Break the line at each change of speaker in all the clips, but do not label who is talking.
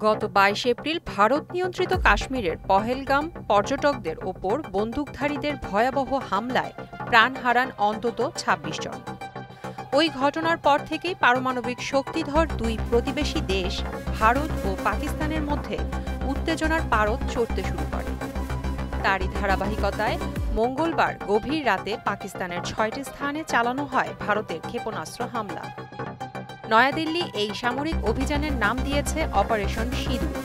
গত ২২ এপ্রিল ভারত নিয়ন্ত্রিত কাশ্মীরের পহেলগাম পর্যটকদের ওপর বন্দুকধারীদের ভয়াবহ হামলায় প্রাণ হারান অন্তত ২৬ জন। ওই ঘটনার পর থেকেই পারমাণবিক শক্তিধর দুই প্রতিবেশী দেশ ভারত ও পাকিস্তানের মধ্যে উত্তেজনার পারদ চড়তে শুরু করে। তারই ধারাবাহিকতায় মঙ্গলবার গভীর রাতে পাকিস্তানের ৬টি স্থানে চালানো হয় ভারতের ক্ষেপণাস্ত্র হামলা। নয়াদিল্লি এই সামরিক অভিযানের নাম দিয়েছে অপারেশন সিঁদুর।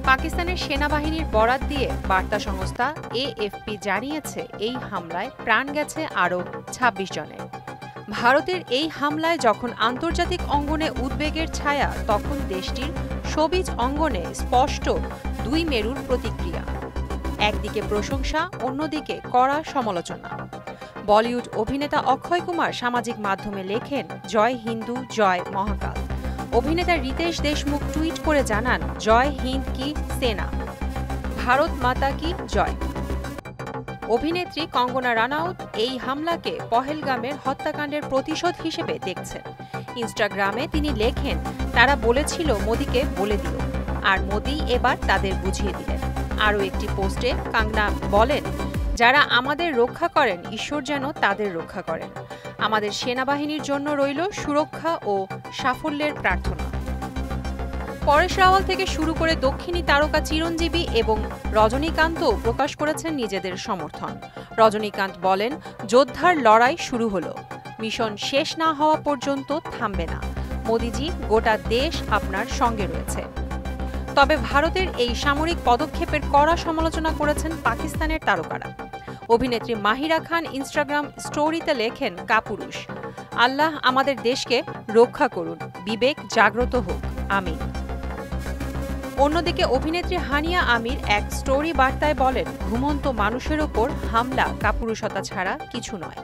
পাকিস্তানের সেনাবাহিনীর বরাত দিয়ে বার্তা সংস্থা AFP জানিয়েছে, এই হামলায় প্রাণ গেছে আরও ২৬ জনের। ভারতের এই হামলায় যখন আন্তর্জাতিক অঙ্গনে উদ্বেগের ছায়া, তখন দেশটির শোবিজ অঙ্গনে স্পষ্ট দুই মেরুর প্রতিক্রিয়া। একদিকে প্রশংসা, অন্যদিকে কড়া সমালোচনা। বলিউড অভিনেতা অক্ষয় কুমার সামাজিক মাধ্যমে লেখেন, জয় হিন্দু, জয় মহাকাল। অভিনেতা রিতেশ দেশমুখ টুইট করে জানান, জয় হিন্দ কি সেনা, ভারত মাতা কি জয়। অভিনেত্রী কঙ্গনা রানাউত এই হামলাকে পহেলগামের হত্যাকাণ্ডের প্রতিশোধ হিসেবে দেখছেন। ইনস্টাগ্রামে তিনি লেখেন, তারা বলেছিল মোদিকে বলে দিল, আর মোদি এবার তাদের বুঝিয়ে দিলেন। আরও একটি পোস্টে কঙ্গনা বলেন, যারা আমাদের রক্ষা করেন, ঈশ্বর যেন তাদের রক্ষা করেন। আমাদের সেনাবাহিনীর জন্য রইল সুরক্ষা ও সাফল্যের প্রার্থনা। পরেশ রাওয়াল থেকে শুরু করে দক্ষিণী তারকা চিরঞ্জীবী এবং রজনীকান্তও প্রকাশ করেছেন নিজেদের সমর্থন। রজনীকান্ত বলেন, যোদ্ধার লড়াই শুরু হলো, মিশন শেষ না হওয়া পর্যন্ত থামবে না। মোদিজি, গোটা দেশ আপনার সঙ্গে রয়েছে। তবে ভারতের এই সামরিক পদক্ষেপের কড়া সমালোচনা করেছেন পাকিস্তানের তারকারা। অভিনেত্রী মাহিরা খান ইনস্টাগ্রাম স্টোরিতে লেখেন, কাপুরুষ, আল্লাহ আমাদের দেশকে রক্ষা করুন, বিবেক জাগ্রত হোক, আমিন। অন্যদিকে অভিনেত্রী হানিয়া আমির এক স্টোরি বার্তায় বলেন, ঘুমন্ত মানুষের ওপর হামলা কাপুরুষতা ছাড়া কিছু নয়।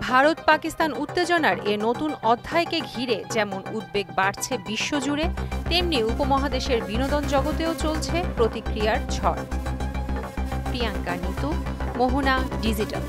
ভারত পাকিস্তান উত্তেজনার এ নতুন অধ্যায়কে ঘিরে যেমন উদ্বেগ বাড়ছে বিশ্বজুড়ে, তেমনি উপমহাদেশের বিনোদন জগতেও চলছে প্রতিক্রিয়ার ঝড়। প্রিয়াঙ্কা নিতু, মোহনা ডিজিটাল।